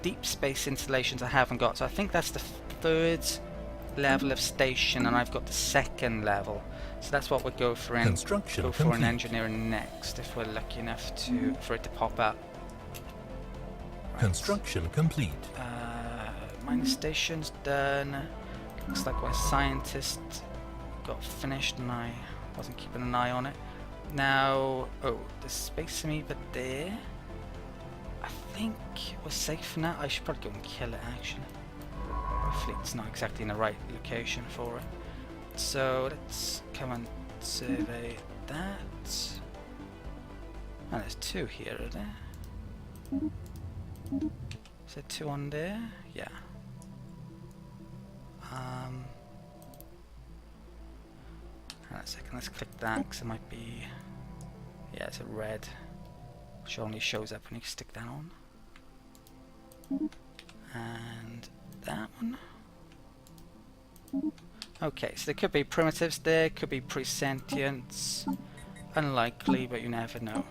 deep space installations I haven't got. So I think that's the third level of station, and I've got the second level. So that's what we'll go for in engineering next, if we're lucky enough to for it to pop up. Right. Construction complete. Mining station's done. Looks like my scientist got finished and I wasn't keeping an eye on it. Now, oh, the space amoeba there. I think we're safe now. I should probably go and kill it actually. Hopefully it's not exactly in the right location for it. So let's come and survey that. And there's two here, are there? Is there two on there? Yeah. Hang on a second, let's click that because it might be. Yeah, it's a red, which only shows up when you stick that on. And that one. Okay, so there could be primitives there, could be pre-sentients. Unlikely, but you never know.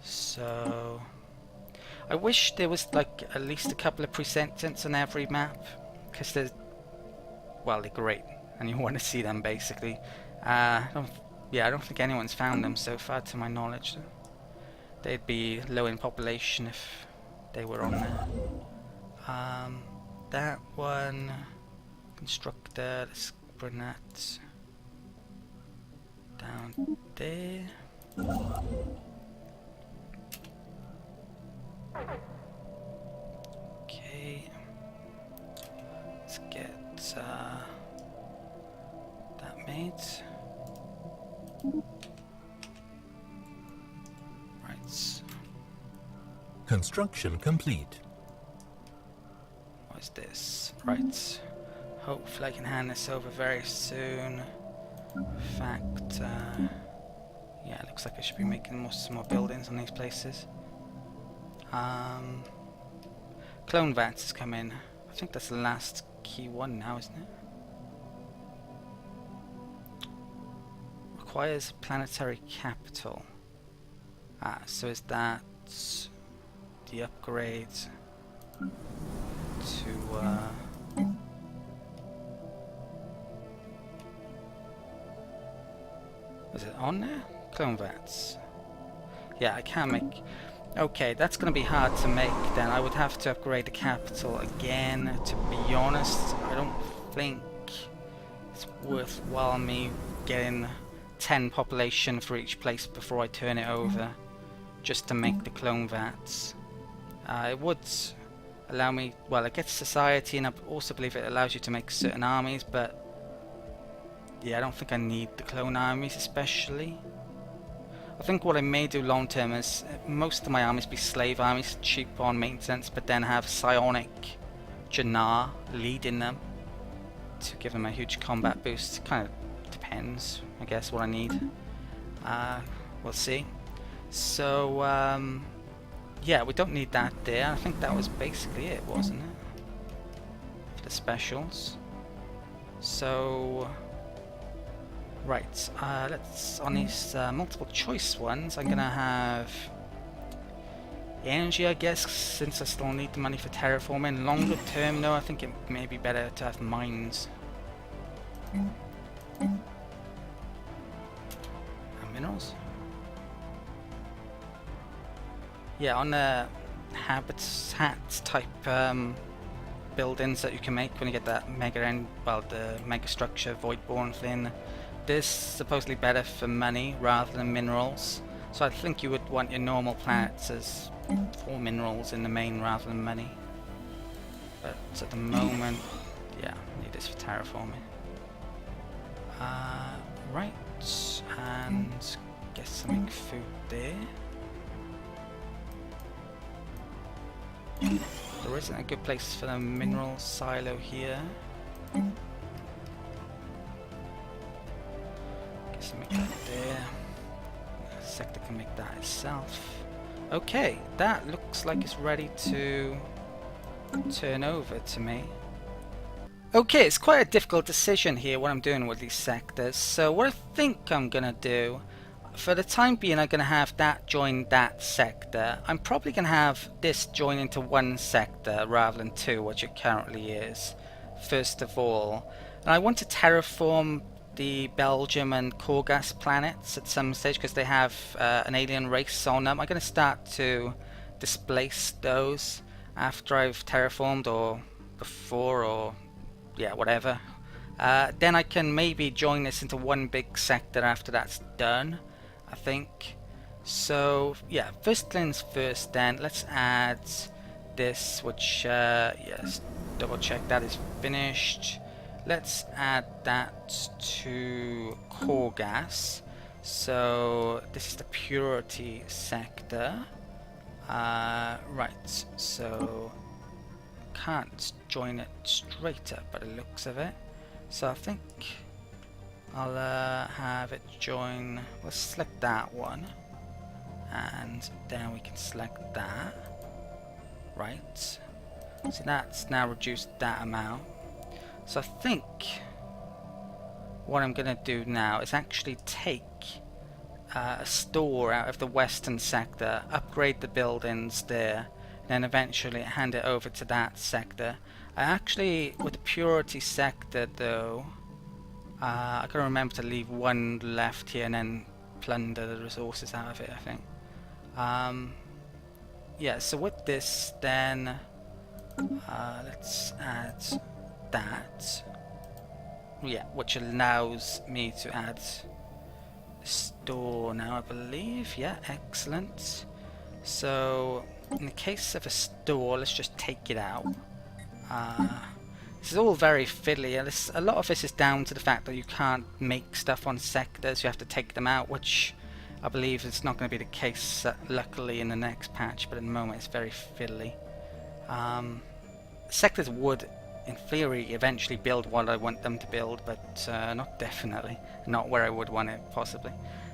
So I wish there was like at least a couple of pre-sentients on every map, because they're, well, they're great and you want to see them basically. I don't think anyone's found them so far to my knowledge. They'd be low in population if they were on there. That one, constructor, let's bring that down there. Okay, let's get that made. Right. Construction complete. What's this? Right. Hopefully I can hand this over very soon. In fact, yeah, it looks like I should be making some more buildings on these places. Clone vats has come in. I think that's the last key one now, isn't it? Requires planetary capital. So is that the upgrade to is it on there? Clone vats. Yeah, I can make. Okay, that's going to be hard to make then. I would have to upgrade the capital again. To be honest, I don't think it's worthwhile me getting 10 population for each place before I turn it over, just to make the clone vats. It would allow me, well, it gets society, and I also believe it allows you to make certain armies, but yeah, I don't think I need the clone armies especially. I think what I may do long term is most of my armies be slave armies, cheap on maintenance, but then have psionic J.I.H.A.D leading them to give them a huge combat boost. It kind of depends, I guess, what I need. We'll see. So yeah, we don't need that there. I think that was basically it, wasn't it? For the specials. So right, let's, on these multiple choice ones, I'm gonna have energy, I guess, since I still need the money for terraforming. Longer term though, I think it may be better to have mines. And minerals. Yeah, on the habitat type buildings that you can make when you get that the mega structure voidborn thing, this is supposedly better for money rather than minerals. So I think you would want your normal planets as for minerals in the main rather than money. But at the moment, yeah, need this for terraforming. Right, and get some food there. There isn't a good place for the mineral silo here. Guess I'll make that there. The sector can make that itself. Okay, that looks like it's ready to turn over to me. Okay, it's quite a difficult decision here what I'm doing with these sectors. So what I think I'm gonna do, for the time being, I'm going to have that join that sector. I'm probably going to have this join into one sector rather than two, which it currently is, first of all. And I want to terraform the Belgium and Korgas planets at some stage because they have an alien race on them. I'm going to start to displace those after I've terraformed, or before, or yeah, whatever. Then I can maybe join this into one big sector after that's done, I think. So yeah, first things first then, let's add this, which yes, double check that is finished. Let's add that to core gas. So this is the purity sector. Right, so can't join it straight up by the looks of it. So I think I'll have it join, let's select that one, and then we can select that. Right, so that's now reduced that amount. So I think what I'm going to do now is actually take a store out of the western sector, upgrade the buildings there, and then eventually hand it over to that sector. I actually, with the purity sector though, I gotta remember to leave one left here and then plunder the resources out of it, I think. Yeah, so with this then, let's add that. Yeah, which allows me to add store now, I believe. Yeah, excellent. So in the case of a store, let's just take it out. This is all very fiddly, and a lot of this is down to the fact that you can't make stuff on sectors, you have to take them out, which I believe is not going to be the case, luckily, in the next patch, but at the moment it's very fiddly. Sectors would, in theory, eventually build what I want them to build, but not definitely, not where I would want it, possibly.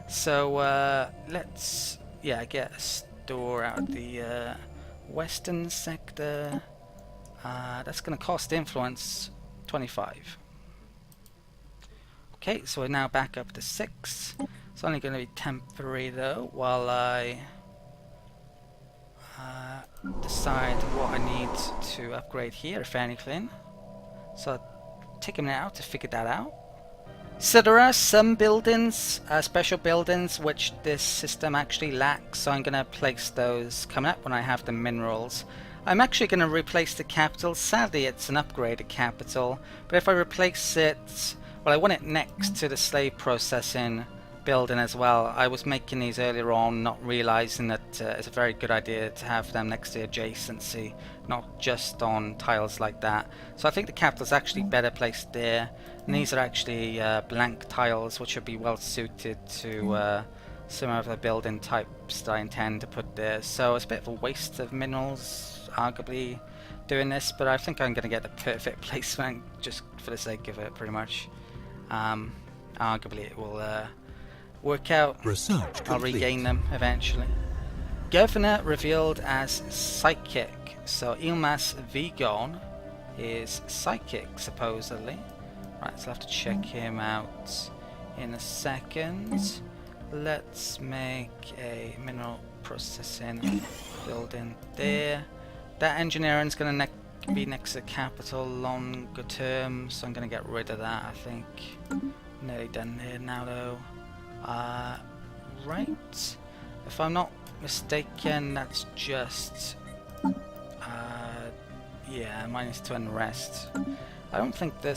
So let's, yeah, get a store out of the western sector. That's going to cost influence 25. Okay, so we're now back up to 6. It's only going to be temporary though, while I decide what I need to upgrade here, if anything. So I'll take a minute out to figure that out. So there are some buildings, special buildings, which this system actually lacks, so I'm going to place those coming up when I have the minerals. I'm actually going to replace the capital. Sadly, it's an upgraded capital, but if I replace it, well, I want it next to the slave processing building as well. I was making these earlier on, not realizing that it's a very good idea to have them next to adjacency, not just on tiles like that. So I think the capital is actually better placed there, and these are actually blank tiles, which would be well suited to some of the building types that I intend to put there. So it's a bit of a waste of minerals, arguably, doing this, but I think I'm going to get the perfect placement just for the sake of it, pretty much. Arguably it will work out. Research I'll complete. regain them eventually. Governor revealed as psychic. So Ilmas Vigon is psychic, supposedly. Right, so I'll have to check him out in a second. Let's make a mineral processing building there. That engineering is going to be next to the capital longer term, so I'm going to get rid of that, I think. Nearly done there now though. Right, if I'm not mistaken, that's just yeah, -2 unrest. I don't think the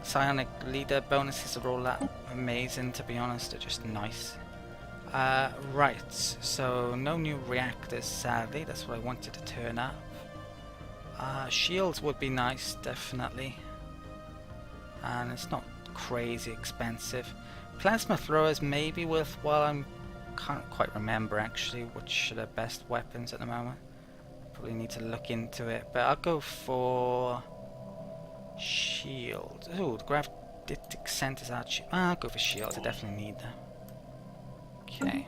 psionic leader bonuses are all that amazing, to be honest. They're just nice. Right, so no new reactors, sadly. That's what I wanted to turn up. Shields would be nice, definitely, and it's not crazy expensive. Plasma throwers may be worthwhile. I can't quite remember actually which are the best weapons at the moment. Probably need to look into it, but I'll go for shield. Ooh, the gravitic centers are cheap. I'll go for shields. I definitely need them. Okay.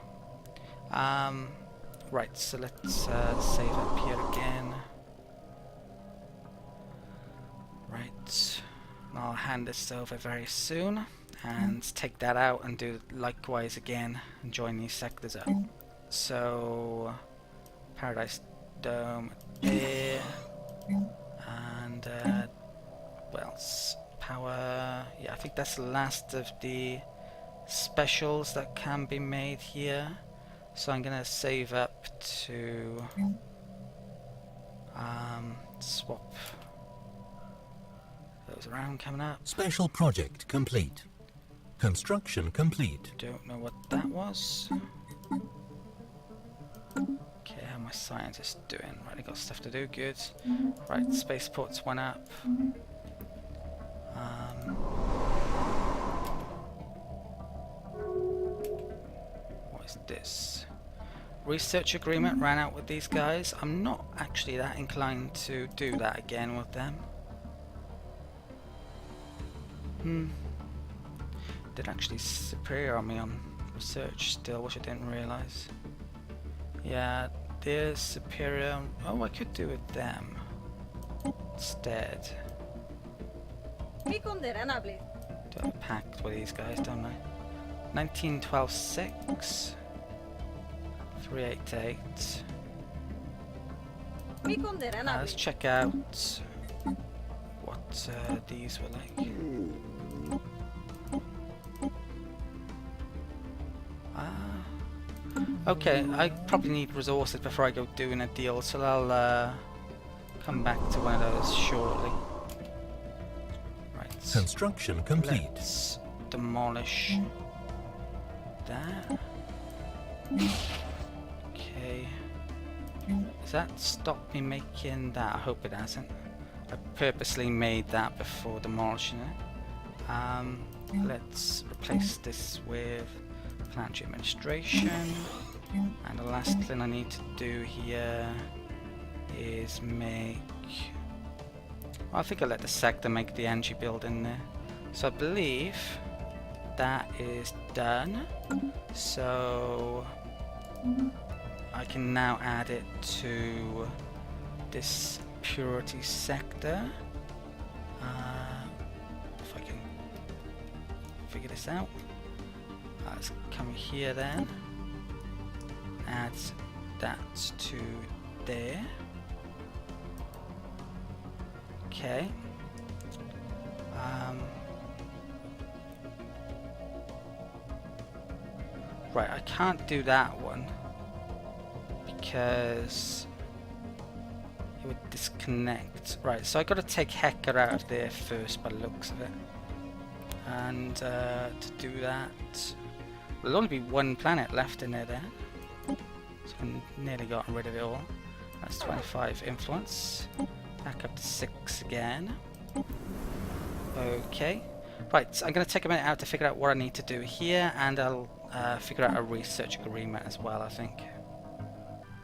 Right, so let's save up here again. Right, I'll hand this over very soon. and take that out and do likewise again and join these sectors up. So Paradise Dome there, and what else? Power. Yeah, I think that's the last of the specials that can be made here. So I'm gonna save up to swap those around coming up. Special project complete. Construction complete. Don't know what that was. Okay, how are my scientists doing? Right, they got stuff to do, good. Right, spaceports went up. What is this? Research agreement ran out with these guys. I'm not actually that inclined to do that again with them. They're actually superior on me on research still, which I didn't realise. Yeah, they're superior. Oh, I could do with them instead. Do a pact with these guys, don't I? 1912-6. 388. Let's check out what these were like. Okay, I probably need resources before I go doing a deal, so I'll come back to one of those shortly. Right. Construction complete. Let's demolish that. Okay. Does that stop me making that? I hope it hasn't. I purposely made that before demolishing it. Let's replace this with planetary administration. And the last thing I need to do here is make... I think I'll let the sector make the energy building there. So I believe that is done. So I can now add it to this purity sector. If I can figure this out. Let's come here then. Add that to there. Okay. Right, I can't do that one because it would disconnect. Right, so I got to take Hector out of there first by the looks of it. And to do that, there'll only be one planet left in there then. So I've nearly gotten rid of it all. That's 25 influence. Back up to 6 again. Okay. Right, so I'm going to take a minute out to figure out what I need to do here, and I'll figure out a research agreement as well, I think.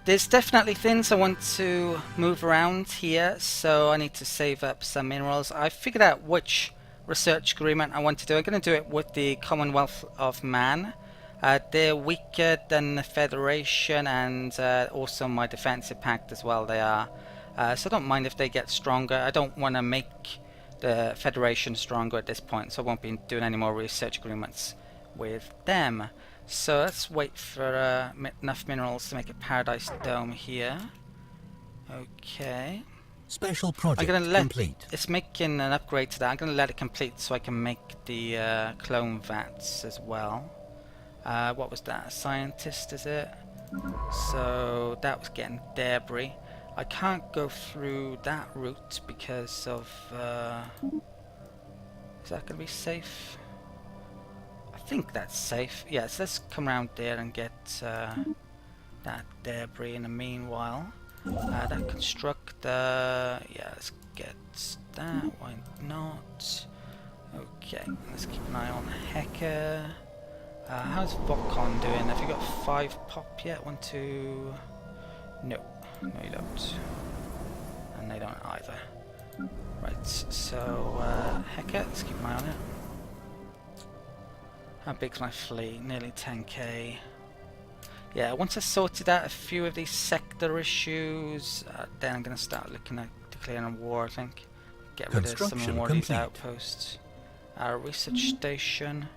There's definitely things I want to move around here, so I need to save up some minerals. I figured out which research agreement I want to do. I'm going to do it with the Commonwealth of Man. They're weaker than the Federation, and also my defensive pact as well they are. So I don't mind if they get stronger. I don't want to make the Federation stronger at this point, so I won't be doing any more research agreements with them. So let's wait for enough minerals to make a Paradise Dome here. Okay. Special project complete. It's making an upgrade to that. I'm going to let it complete so I can make the clone vats as well. What was that? A scientist, is it? So that was getting debris. I can't go through that route because of... is that going to be safe? I think that's safe. Yes, let's come around there and get that debris in the meanwhile. That constructor... yeah, let's get that. Why not? Okay, let's keep an eye on Hacker. How's Vocon doing? Have you got 5 pop yet? 1, 2... No. No, you don't. And they don't either. Right, so Hacker, let's keep an eye on it. How big's my fleet? Nearly 10k. Yeah, once I've sorted out a few of these sector issues, then I'm going to start looking at declaring a war, I think. Get rid of some more of these outposts. Our research station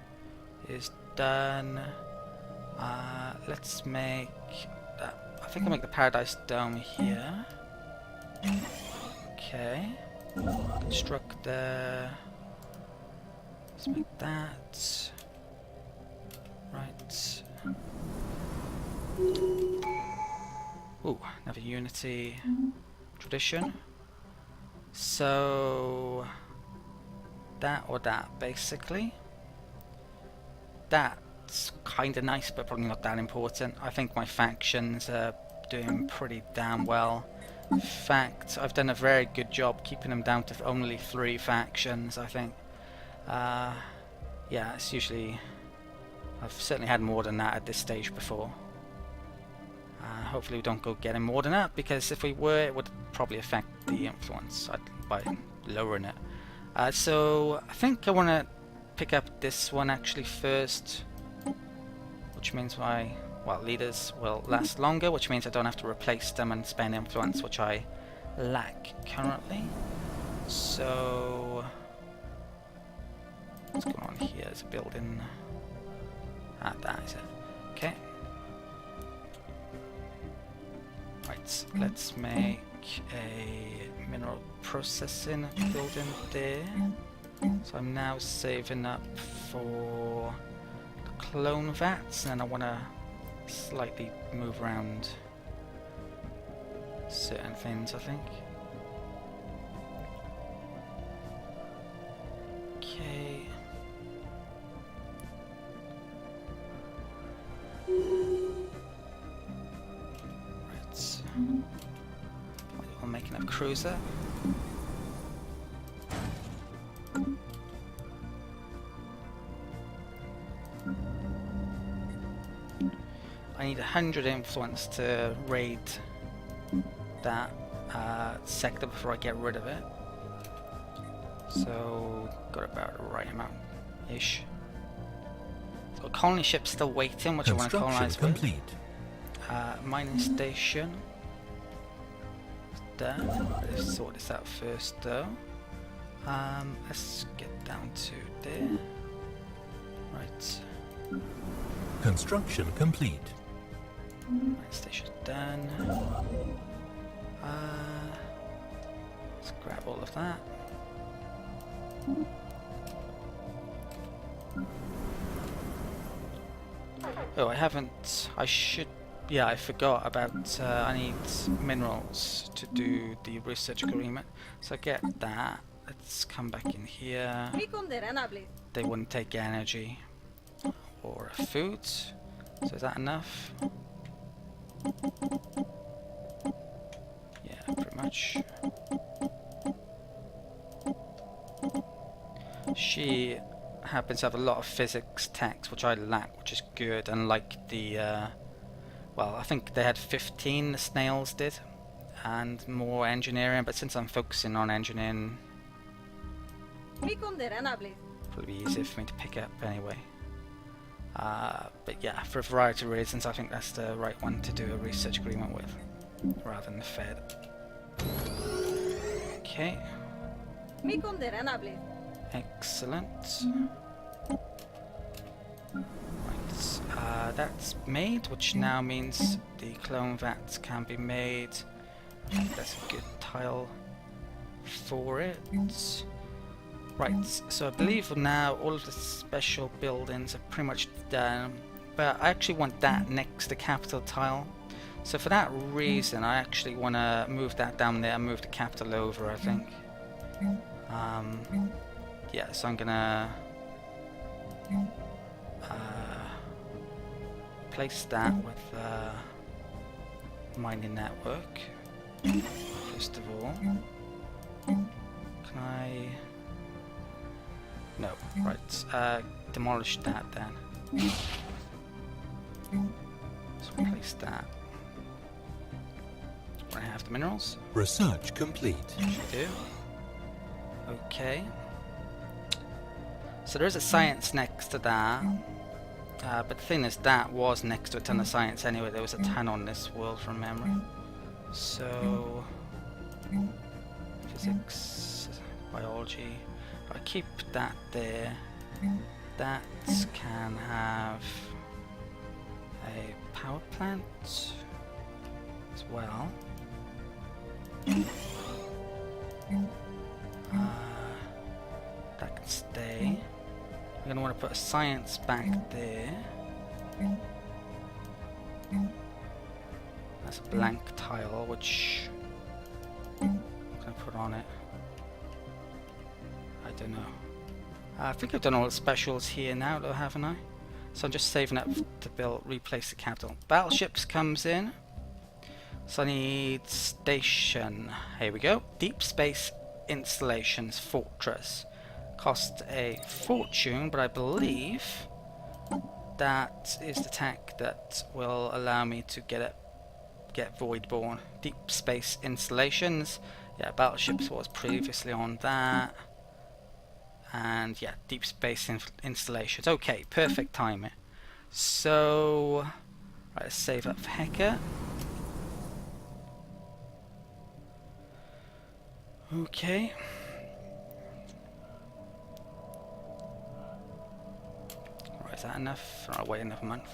is done. Let's make that. I think I'll make the Paradise Dome here. Okay. Construct the. Let's make that. Right. Ooh, another Unity tradition. So that or that, basically. That's kind of nice, but probably not that important. I think my factions are doing pretty damn well. In fact, I've done a very good job keeping them down to only 3 factions, I think. Yeah, it's usually... I've certainly had more than that at this stage before. Hopefully we don't go getting more than that, because if we were, it would probably affect the influence by lowering it. So I think I want to pick up this one actually first, which means my leaders will last longer, which means I don't have to replace them and spend influence, which I lack currently. So what's going on here? Is a building. That is it. Okay. Right, let's make a mineral processing building there. So I'm now saving up for the clone vats, and I want to slightly move around certain things, I think. Okay. Right. I'm making a cruiser. I need 100 influence to raid that sector before I get rid of it. So got about the right amount-ish. So colony ship's still waiting, which I want to colonize with. Mining station. Done. Let's sort this out first though. Let's get down to there. Right. Construction complete. Mining station done. Let's grab all of that. Oh, I haven't. I should. Yeah, I forgot about. I need minerals to do the research agreement. So I get that. Let's come back in here. They wouldn't take energy or food. So is that enough? Yeah, pretty much. She happens to have a lot of physics text, which I lack, which is good, unlike the, well, I think they had 15, the snails did, and more engineering, but since I'm focusing on engineering, probably be easier for me to pick up anyway. But yeah, for a variety of reasons, I think that's the right one to do a research agreement with, rather than the Fed. Okay. Excellent. Right, that's made, which now means the clone vats can be made. I think that's a good tile for it. Right, so I believe now all of the special buildings are pretty much done, but I actually want that next to capital tile. So for that reason, I actually want to move that down there and move the capital over, I think. Yeah, so I'm gonna place that with mining network first of all. Can I? No, right. Demolish that then. So place that. I have the minerals. Research complete. Should do. Okay. So there is a science next to that, but the thing is that was next to a ton of science anyway. There was a ton on this world from memory. So physics, biology. I keep that there. That can have a power plant as well. That can stay. I'm going to want to put a science back there. That's a blank tile, which I'm going to put on it. I don't know. I think I've done all the specials here now, though, haven't I? So I'm just saving up to replace the capital. Battleships comes in. So I need station. Here we go. Deep space installations fortress. Cost a fortune, but I believe that is the tech that will allow me to get Voidborn. Deep space installations. Yeah, battleships was previously on that. And yeah, deep space installations. Okay, perfect timing. So, right, let's save up for Hacker. Okay. Right, is that enough? Or I'll wait another month.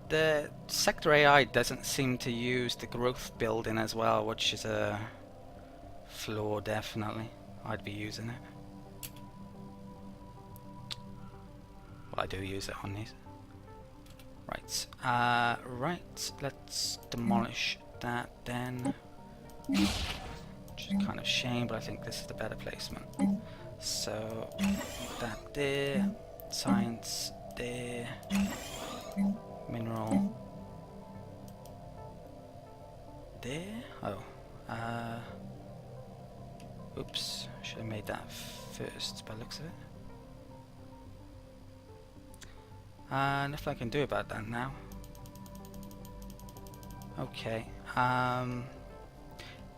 The Sector AI doesn't seem to use the growth building as well, which is a flaw, definitely. I'd be using it. Well, I do use it on these. Right. Right. Let's demolish that then. Which is kind of shame, but I think this is the better placement. So that there. Science there. Mineral there. Oh. Oops, should have made that first by the looks of it. Nothing I can do about that now. Okay.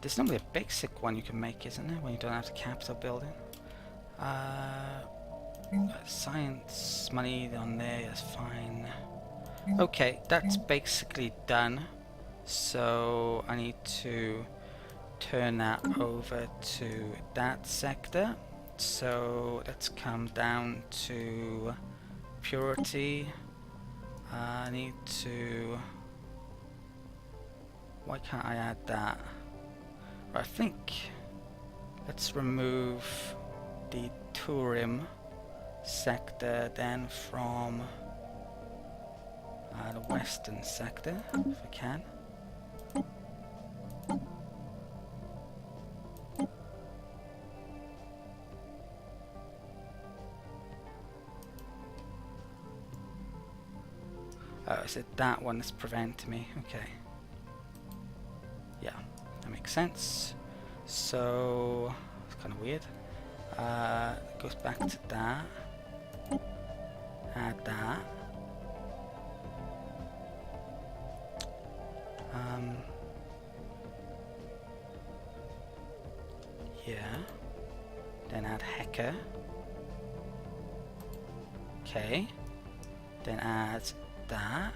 There's normally a basic one you can make, isn't there, when you don't have the capital building? Science money on there is fine. Okay, that's basically done. So I need to turn that over to that sector. So let's come down to purity. I need to... Why can't I add that? I think let's remove the tourism sector then from the western sector, if I can. Oh, is it that one that's preventing me? Okay. Yeah, that makes sense. So, it's kind of weird. It goes back to that. Add that. Yeah. Then add hacker. Okay. Then add that.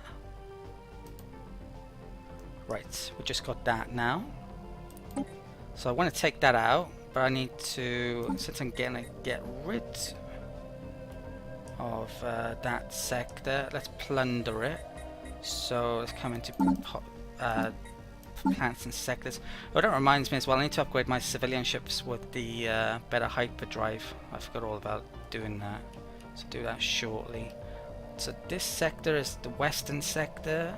Right, we just got that now. So I want to take that out, but I need to, since I'm gonna get rid of that sector, let's plunder it. So let's come into plants and sectors. Oh, that reminds me as well, I need to upgrade my civilian ships with the better hyperdrive. I forgot all about doing that. So do that shortly. So this sector is the western sector.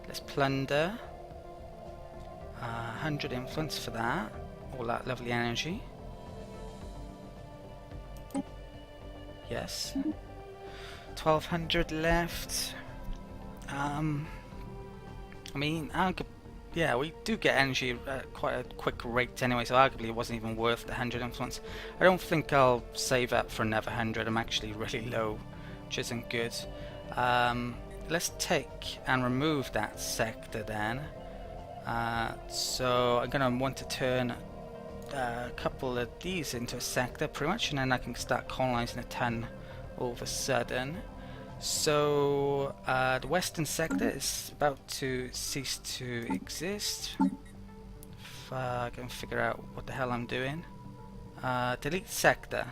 Let's plunder. 100 influence for that. All that lovely energy. Yes. 1200 left. I mean, yeah, we do get energy at quite a quick rate anyway, so arguably it wasn't even worth the 100 influence. I don't think I'll save up for another 100. I'm actually really low, which isn't good. Let's take and remove that sector then. So I'm going to want to turn a couple of these into a sector pretty much, and then I can start colonizing a ton all of a sudden. So the western sector is about to cease to exist. If I can figure out what the hell I'm doing. Delete sector.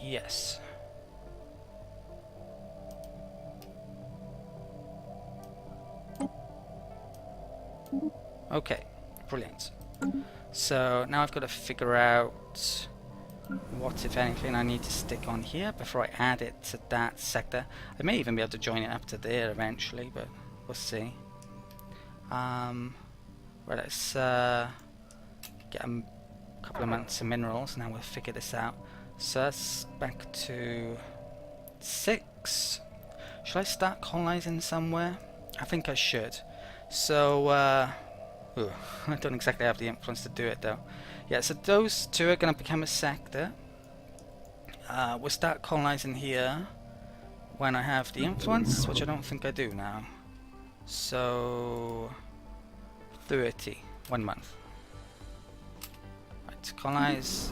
Yes. Okay, brilliant. So now I've got to figure out what, if anything, I need to stick on here before I add it to that sector. I may even be able to join it up to there eventually, but we'll see. Right, let's get a couple of months of minerals, now we'll figure this out. So that's back to 6. Should I start colonizing somewhere? I think I should. So, ooh, I don't exactly have the influence to do it though. Yeah, so those two are going to become a sector. We'll start colonizing here when I have the influence, which I don't think I do now. So, 30, 1 month. Right, colonize.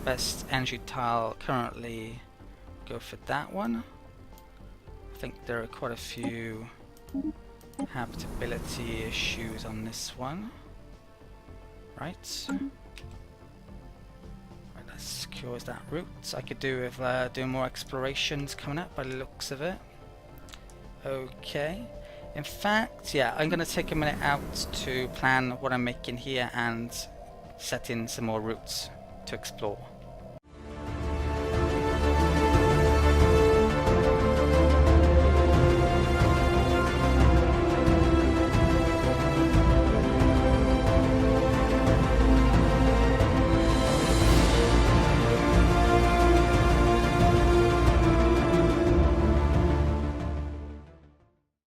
Best energy tile currently, go for that one. I think there are quite a few habitability issues on this one. Right. Right, that secures that route. I could do with doing more explorations coming up by the looks of it. Okay. In fact, yeah, I'm going to take a minute out to plan what I'm making here and set in some more routes to explore.